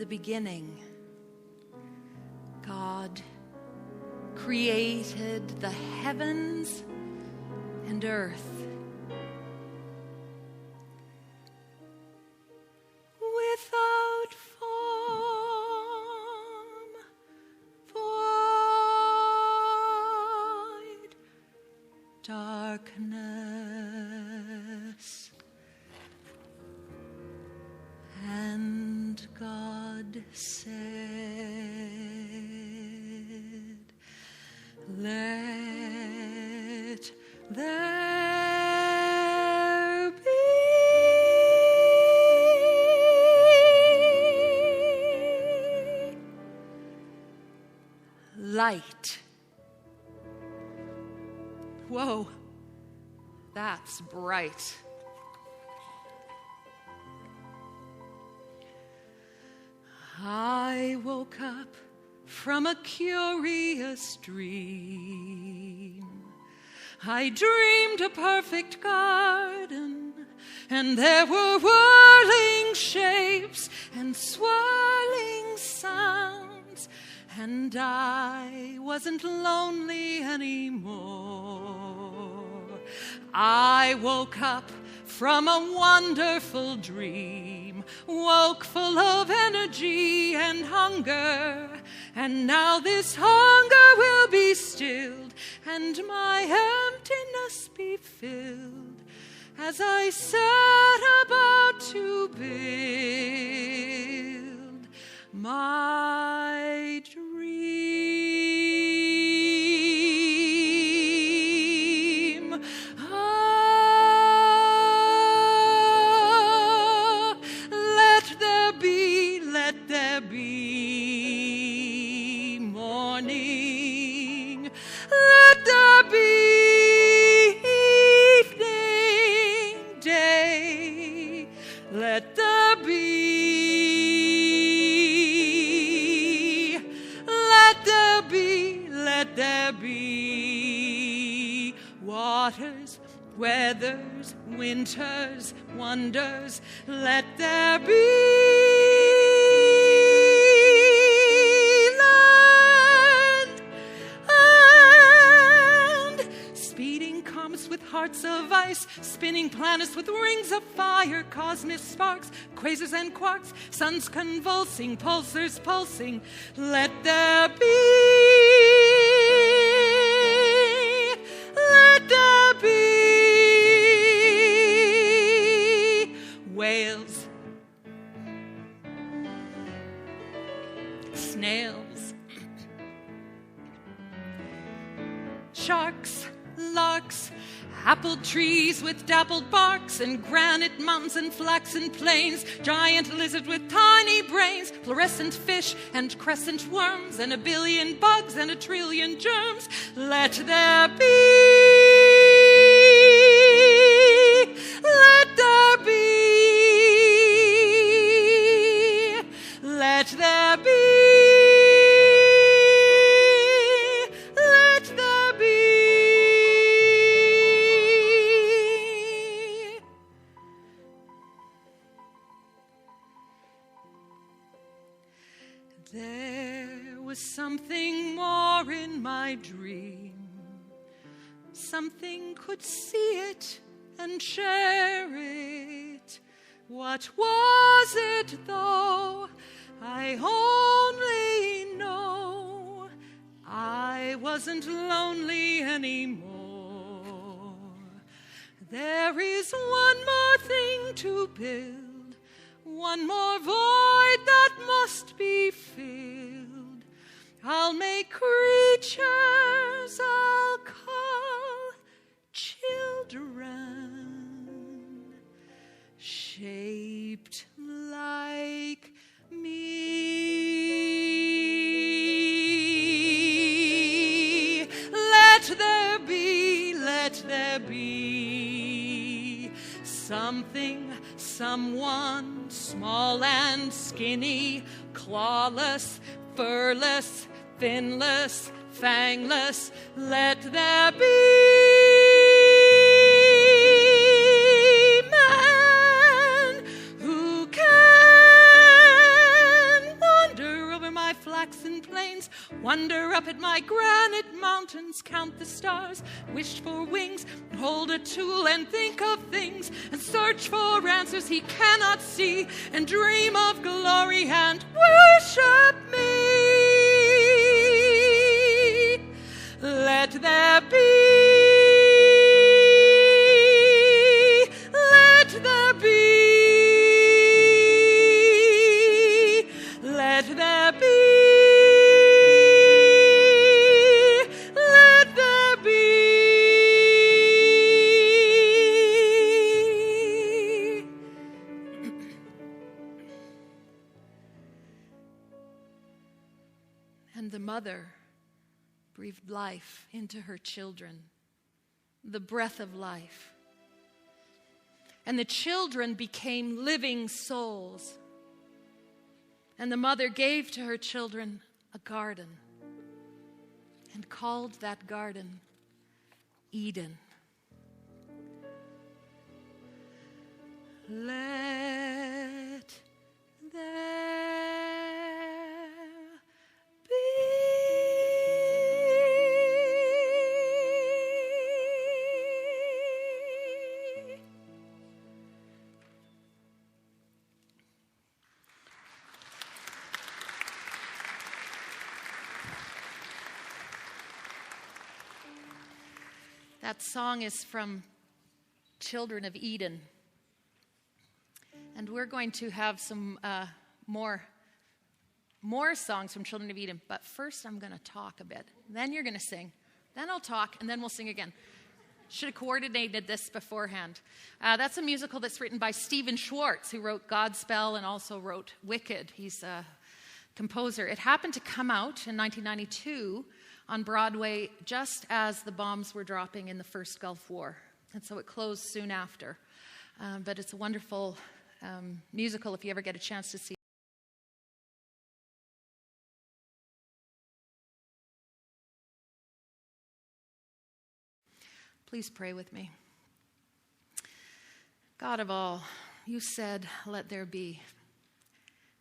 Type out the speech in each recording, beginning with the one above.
the beginning, God created the heavens and earth. Without form, void, darkness. And God said, "Let there be light." Whoa, that's bright. I woke up from a curious dream. I dreamed a perfect garden, and there were whirling shapes and swirling sounds, and I wasn't lonely anymore. I woke up from a wonderful dream, woke full of energy and hunger, and now this hunger will be stilled, and my emptiness be filled, as I set about to build my dream. Let there be morning. Let there be evening, day. Let there be. Let there be waters, weathers, winters, wonders. Let there be with hearts of ice, spinning planets with rings of fire, cosmic sparks, quasars and quarks, suns convulsing, pulsars pulsing. Let there be, let there be whales, snails, sharks, larks, apple trees with dappled barks, and granite mountains and flaxen plains, giant lizard with tiny brains, fluorescent fish and crescent worms, and a billion bugs and a trillion germs. Let there be, let there be, let there be. There was something more in my dream. Something could see it and share it. What was it, though? I only know I wasn't lonely anymore. There is one more thing to build, one more void that must be filled. I'll make creatures I'll call children, shaped like me. Let there be something, someone small and skinny, clawless, furless, finless, fangless. Let there be man who can plains, wander up at my granite mountains, count the stars, wish for wings, hold a tool and think of things, and search for answers he cannot see, and dream of glory and worship me. Let there be. Let there be. Let there be. Let there be. And the mother breathed life into her children, the breath of life. And the children became living souls. And the mother gave to her children a garden and called that garden Eden. Let there be. That song is from Children of Eden. And we're going to have some more songs from Children of Eden. But first I'm going to talk a bit. Then you're going to sing. Then I'll talk, and then we'll sing again. Should have coordinated this beforehand. That's a musical that's written by Schwartz, who wrote Godspell and also wrote Wicked. He's a composer. It happened to come out in 1992 on Broadway just as the bombs were dropping in the first Gulf War. And so it closed soon after. But it's a wonderful musical if you ever get a chance to see it. Please pray with me. God of all, you said, let there be.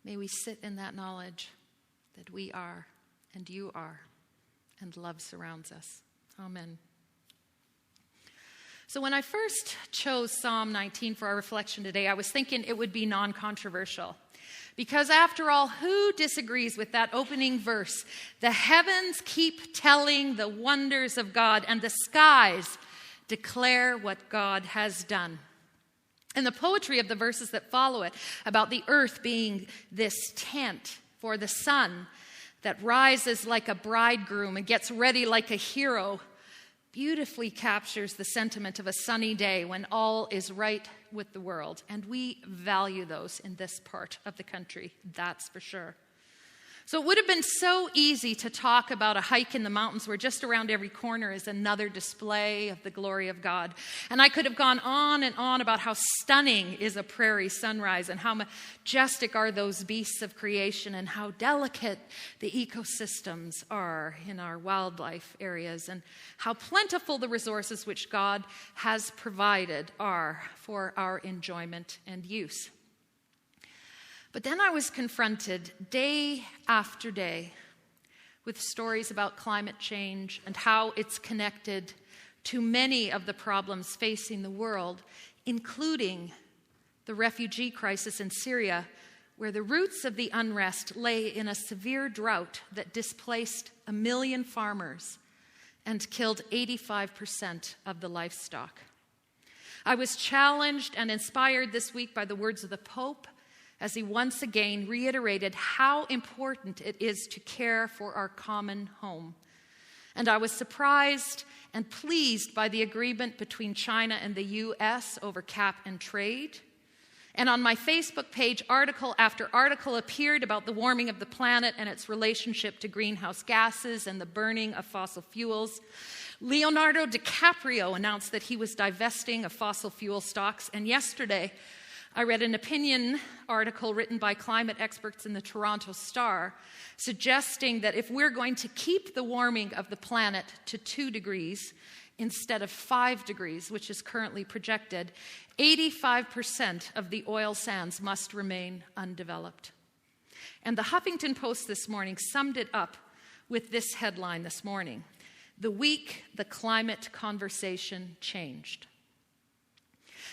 May we sit in that knowledge that we are and you are, and love surrounds us. Amen. So when I first chose Psalm 19 for our reflection today, I was thinking it would be non-controversial. Because after all, who disagrees with that opening verse? The heavens keep telling the wonders of God, and the skies declare what God has done. And the poetry of the verses that follow it, about the earth being this tent for the sun that rises like a bridegroom and gets ready like a hero, beautifully captures the sentiment of a sunny day when all is right with the world. And we value those in this part of the country, that's for sure. So it would have been so easy to talk about a hike in the mountains where just around every corner is another display of the glory of God. And I could have gone on and on about how stunning is a prairie sunrise and how majestic are those beasts of creation and how delicate the ecosystems are in our wildlife areas and how plentiful the resources which God has provided are for our enjoyment and use. But then I was confronted day after day with stories about climate change and how it's connected to many of the problems facing the world, including the refugee crisis in Syria, where the roots of the unrest lay in a severe drought that displaced 1 million farmers and killed 85% of the livestock. I was challenged and inspired this week by the words of the Pope, as he once again reiterated how important it is to care for our common home. And I was surprised and pleased by the agreement between China and the U.S. over cap and trade. And on my Facebook page, article after article appeared about the warming of the planet and its relationship to greenhouse gases and the burning of fossil fuels. Leonardo DiCaprio announced that he was divesting of fossil fuel stocks, and yesterday I read an opinion article written by climate experts in the Toronto Star suggesting that if we're going to keep the warming of the planet to 2 degrees instead of 5 degrees, which is currently projected, 85% of the oil sands must remain undeveloped. And the Huffington Post this morning summed it up with this headline this morning: "The week the climate conversation changed."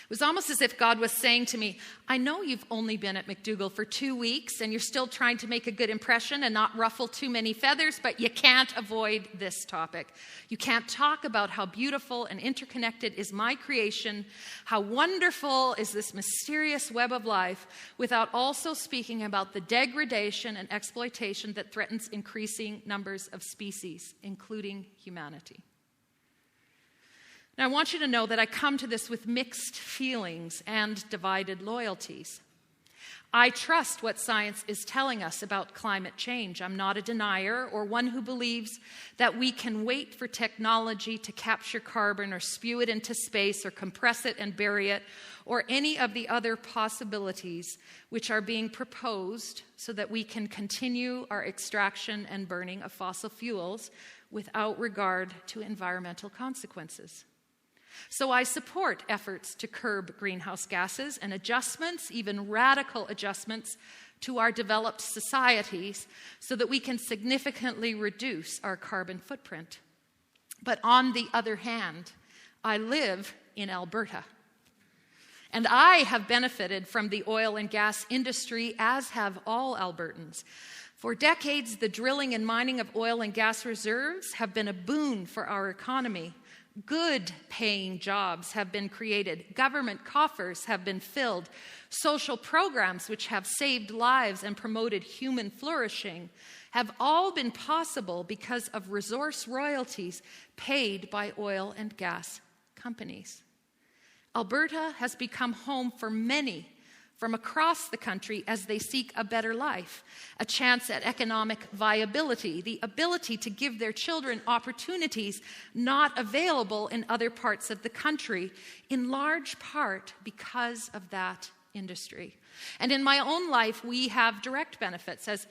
It was almost as if God was saying to me, I know you've only been at McDougall for 2 weeks and you're still trying to make a good impression and not ruffle too many feathers, but you can't avoid this topic. You can't talk about how beautiful and interconnected is my creation, how wonderful is this mysterious web of life, without also speaking about the degradation and exploitation that threatens increasing numbers of species, including humanity. Now, I want you to know that I come to this with mixed feelings and divided loyalties. I trust what science is telling us about climate change. I'm not a denier or one who believes that we can wait for technology to capture carbon or spew it into space or compress it and bury it, or any of the other possibilities which are being proposed so that we can continue our extraction and burning of fossil fuels without regard to environmental consequences. So I support efforts to curb greenhouse gases and adjustments, even radical adjustments, to our developed societies so that we can significantly reduce our carbon footprint. But on the other hand, I live in Alberta. And I have benefited from the oil and gas industry, as have all Albertans. For decades, the drilling and mining of oil and gas reserves have been a boon for our economy. Good paying jobs have been created. Government coffers have been filled. Social programs which have saved lives and promoted human flourishing have all been possible because of resource royalties paid by oil and gas companies. Alberta has become home for many from across the country as they seek a better life, a chance at economic viability, the ability to give their children opportunities not available in other parts of the country, in large part because of that industry. And in my own life, we have direct benefits, as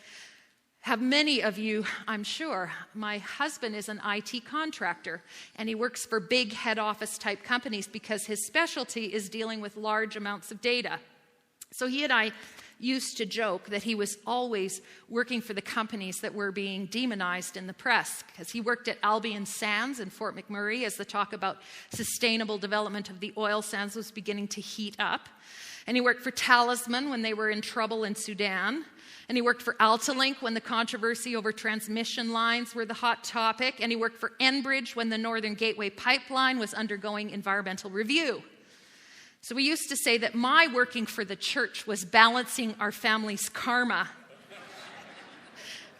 have many of you, I'm sure. My husband is an IT contractor, and he works for big head office type companies because his specialty is dealing with large amounts of data. So he and I used to joke that he was always working for the companies that were being demonized in the press, because he worked at Albion Sands in Fort McMurray as the talk about sustainable development of the oil sands was beginning to heat up. And he worked for Talisman when they were in trouble in Sudan. And he worked for Altalink when the controversy over transmission lines were the hot topic. And he worked for Enbridge when the Northern Gateway Pipeline was undergoing environmental review. So we used to say that my working for the church was balancing our family's karma.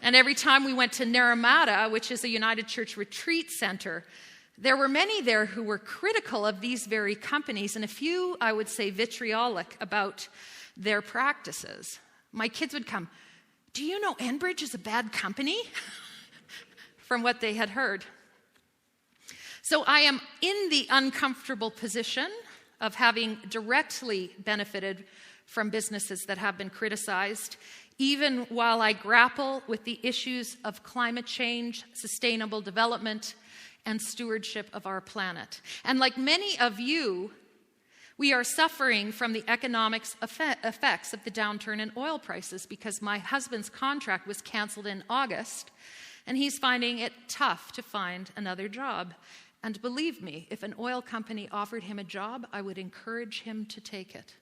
And every time we went to Naramata, which is a United Church retreat center, there were many there who were critical of these very companies, and a few, I would say, vitriolic about their practices. My kids would come, "Do you know Enbridge is a bad company?" from what they had heard. So I am in the uncomfortable position of having directly benefited from businesses that have been criticized, even while I grapple with the issues of climate change, sustainable development, and stewardship of our planet. And like many of you, we are suffering from the economic effects of the downturn in oil prices, because my husband's contract was canceled in August, and he's finding it tough to find another job. And believe me, if an oil company offered him a job, I would encourage him to take it.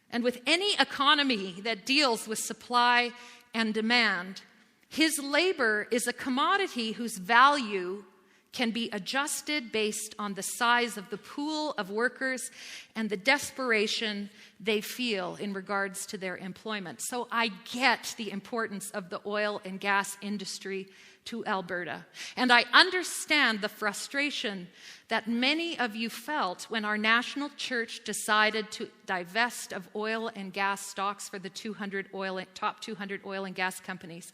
And with any economy that deals with supply and demand, his labor is a commodity whose value can be adjusted based on the size of the pool of workers and the desperation they feel in regards to their employment. So I get the importance of the oil and gas industry to Alberta. And I understand the frustration that many of you felt when our national church decided to divest of oil and gas stocks for the top 200 oil and gas companies,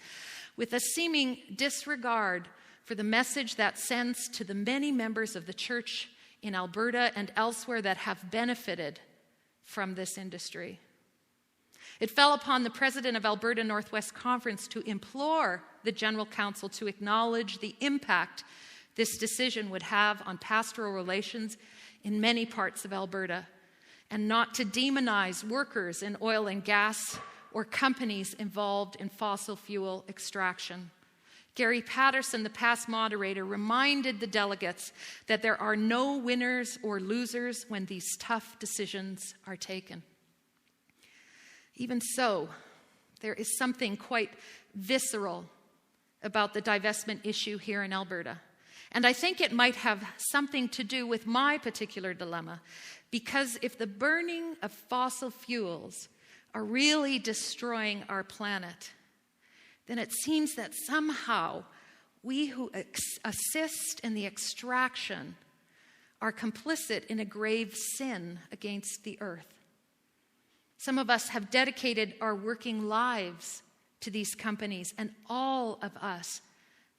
with a seeming disregard for the message that sends to the many members of the church in Alberta and elsewhere that have benefited from this industry. It fell upon the president of Alberta Northwest Conference to implore the General Council to acknowledge the impact this decision would have on pastoral relations in many parts of Alberta, and not to demonize workers in oil and gas or companies involved in fossil fuel extraction. Gary Patterson, the past moderator, reminded the delegates that there are no winners or losers when these tough decisions are taken. Even so, there is something quite visceral about the divestment issue here in Alberta. And I think it might have something to do with my particular dilemma, because if the burning of fossil fuels are really destroying our planet, then it seems that somehow we who assist in the extraction are complicit in a grave sin against the earth. Some of us have dedicated our working lives to these companies, and all of us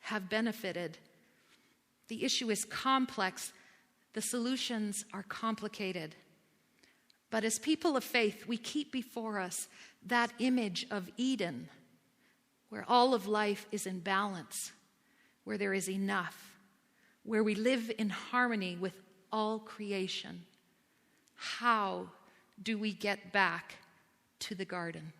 have benefited. The issue is complex. The solutions are complicated. But as people of faith, we keep before us that image of Eden, where all of life is in balance, where there is enough, where we live in harmony with all creation. How do we get back to the garden?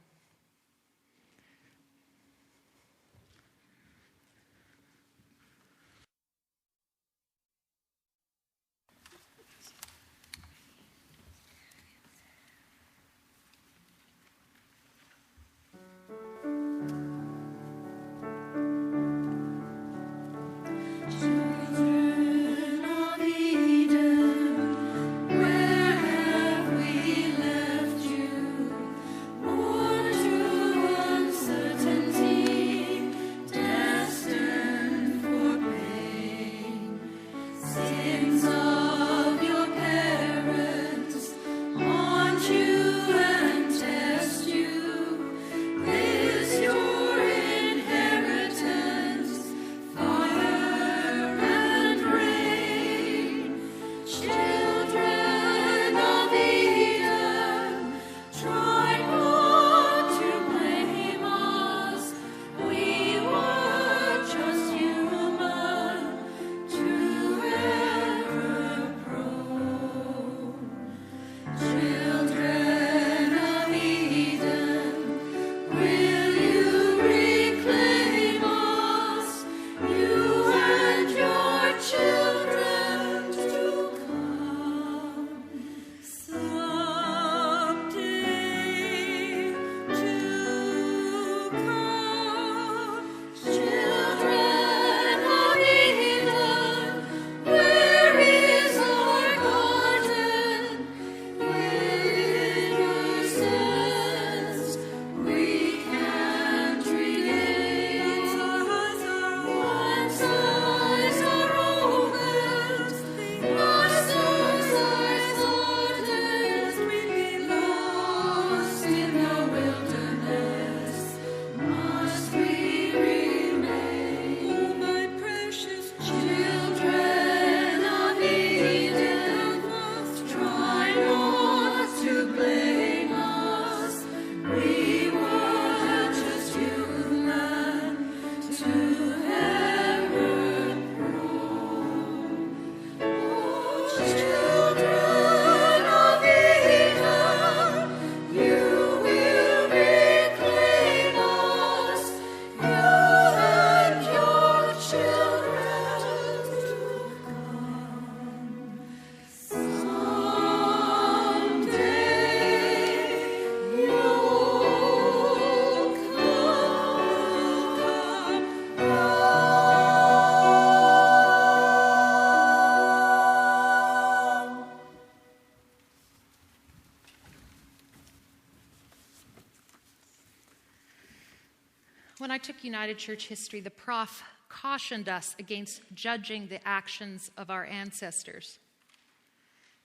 When I took United Church history, the prof cautioned us against judging the actions of our ancestors.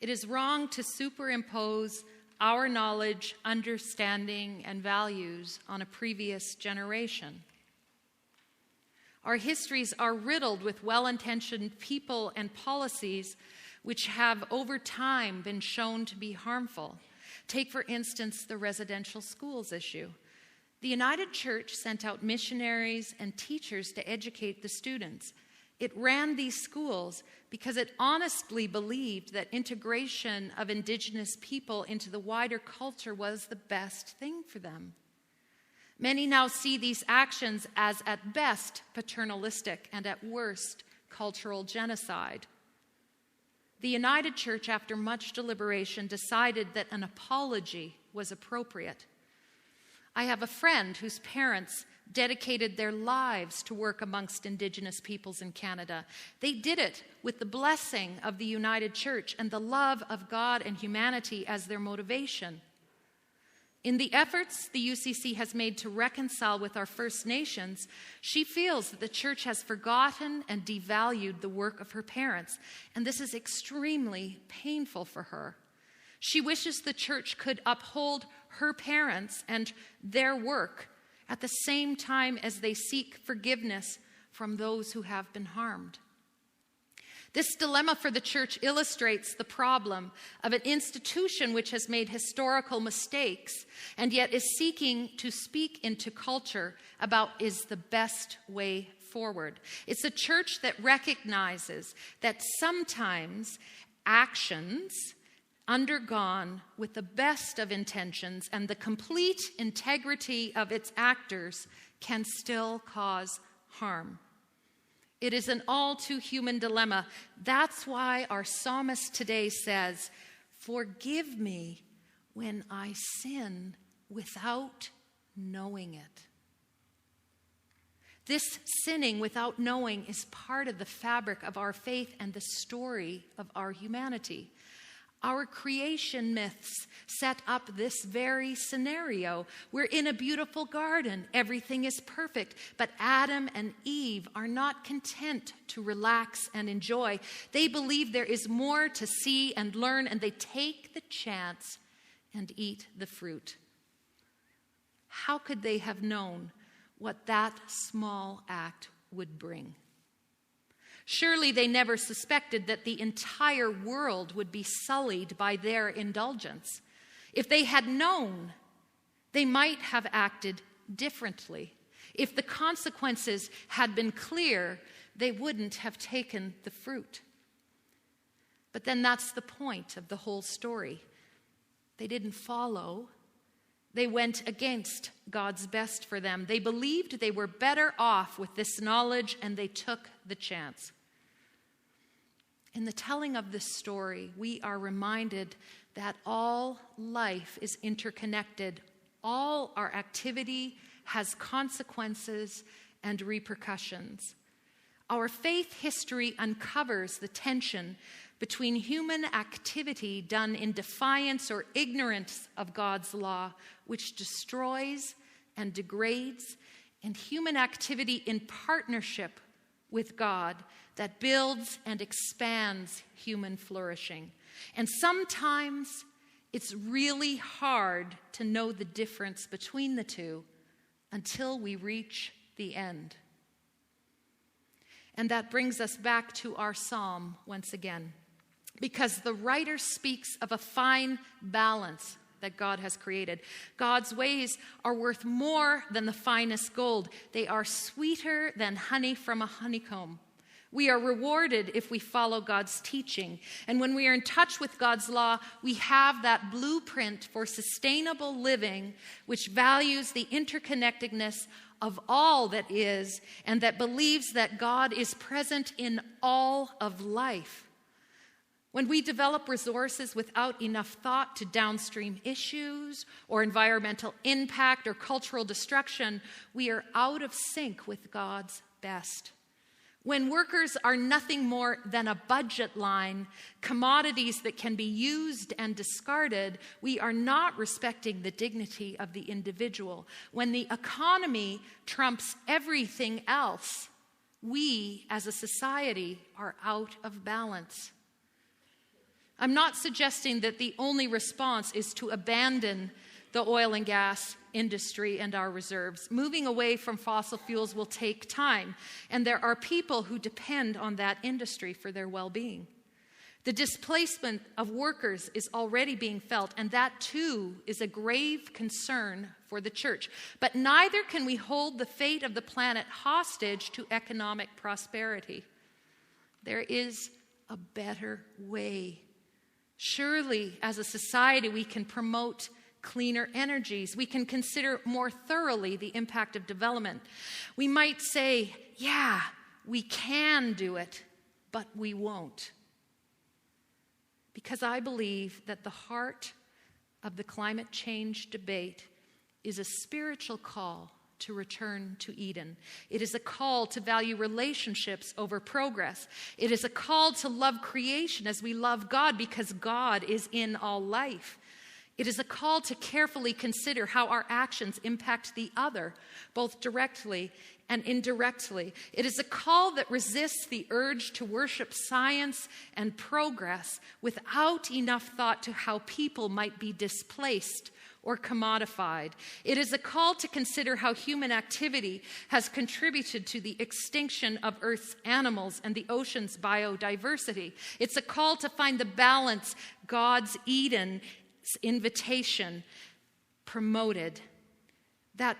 It is wrong to superimpose our knowledge, understanding, and values on a previous generation. Our histories are riddled with well-intentioned people and policies which have over time been shown to be harmful. Take, for instance, the residential schools issue. The United Church sent out missionaries and teachers to educate the students. It ran these schools because it honestly believed that integration of Indigenous people into the wider culture was the best thing for them. Many now see these actions as at best paternalistic and at worst cultural genocide. The United Church, after much deliberation, decided that an apology was appropriate. I have a friend whose parents dedicated their lives to work amongst Indigenous peoples in Canada. They did it with the blessing of the United Church and the love of God and humanity as their motivation. In the efforts the UCC has made to reconcile with our First Nations, she feels that the church has forgotten and devalued the work of her parents, and this is extremely painful for her. She wishes the church could uphold her parents and their work at the same time as they seek forgiveness from those who have been harmed. This dilemma for the church illustrates the problem of an institution which has made historical mistakes and yet is seeking to speak into culture about is the best way forward. It's a church that recognizes that sometimes actions undergone with the best of intentions and the complete integrity of its actors can still cause harm. It is an all too human dilemma. That's why our psalmist today says, "Forgive me when I sin without knowing it." This sinning without knowing is part of the fabric of our faith and the story of our humanity. Our creation myths set up this very scenario. We're in a beautiful garden. Everything is perfect. But Adam and Eve are not content to relax and enjoy. They believe there is more to see and learn, and they take the chance and eat the fruit. How could they have known what that small act would bring? Surely they never suspected that the entire world would be sullied by their indulgence. If they had known, they might have acted differently. If the consequences had been clear, they wouldn't have taken the fruit. But then that's the point of the whole story. They didn't follow. They went against God's best for them. They believed they were better off with this knowledge, and they took the chance. In the telling of this story, we are reminded that all life is interconnected. All our activity has consequences and repercussions. Our faith history uncovers the tension between human activity done in defiance or ignorance of God's law, which destroys and degrades, and human activity in partnership with God that builds and expands human flourishing. And sometimes it's really hard to know the difference between the two until we reach the end. And that brings us back to our psalm once again, because the writer speaks of a fine balance that God has created. God's ways are worth more than the finest gold. They are sweeter than honey from a honeycomb. We are rewarded if we follow God's teaching. And when we are in touch with God's law, we have that blueprint for sustainable living, which values the interconnectedness of all that is, and that believes that God is present in all of life. When we develop resources without enough thought to downstream issues or environmental impact or cultural destruction, we are out of sync with God's best. When workers are nothing more than a budget line, commodities that can be used and discarded, we are not respecting the dignity of the individual. When the economy trumps everything else, we as a society are out of balance. I'm not suggesting that the only response is to abandon the oil and gas industry and our reserves. Moving away from fossil fuels will take time, and there are people who depend on that industry for their well-being. The displacement of workers is already being felt, and that too is a grave concern for the church. But neither can we hold the fate of the planet hostage to economic prosperity. There is a better way. Surely, as a society, we can promote cleaner energies. We can consider more thoroughly the impact of development. We might say, yeah, we can do it, but we won't. Because I believe that the heart of the climate change debate is a spiritual call to return to Eden. It is a call to value relationships over progress. It is a call to love creation as we love God because God is in all life. It is a call to carefully consider how our actions impact the other, both directly and indirectly. It is a call that resists the urge to worship science and progress without enough thought to how people might be displaced or commodified. It is a call to consider how human activity has contributed to the extinction of Earth's animals and the ocean's biodiversity. It's a call to find the balance God's Eden's invitation promoted. That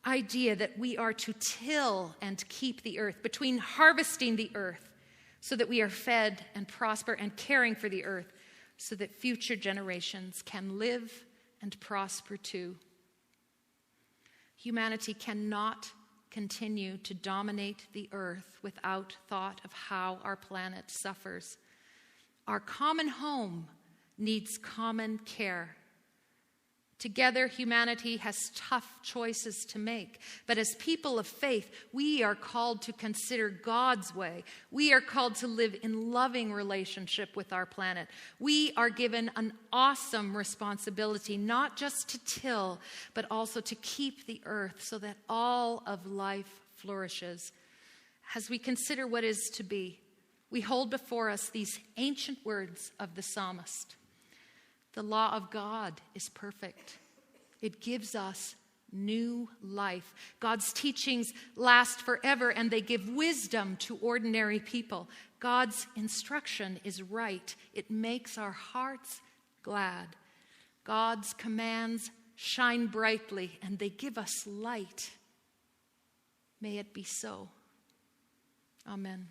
idea that we are to till and keep the earth, between harvesting the earth so that we are fed and prosper, and caring for the earth so that future generations can live and prosper too. Humanity cannot continue to dominate the earth without thought of how our planet suffers. Our common home needs common care. Together, humanity has tough choices to make. But as people of faith, we are called to consider God's way. We are called to live in loving relationship with our planet. We are given an awesome responsibility, not just to till, but also to keep the earth so that all of life flourishes. As we consider what is to be, we hold before us these ancient words of the psalmist. The law of God is perfect. It gives us new life. God's teachings last forever, and they give wisdom to ordinary people. God's instruction is right. It makes our hearts glad. God's commands shine brightly, and they give us light. May it be so. Amen.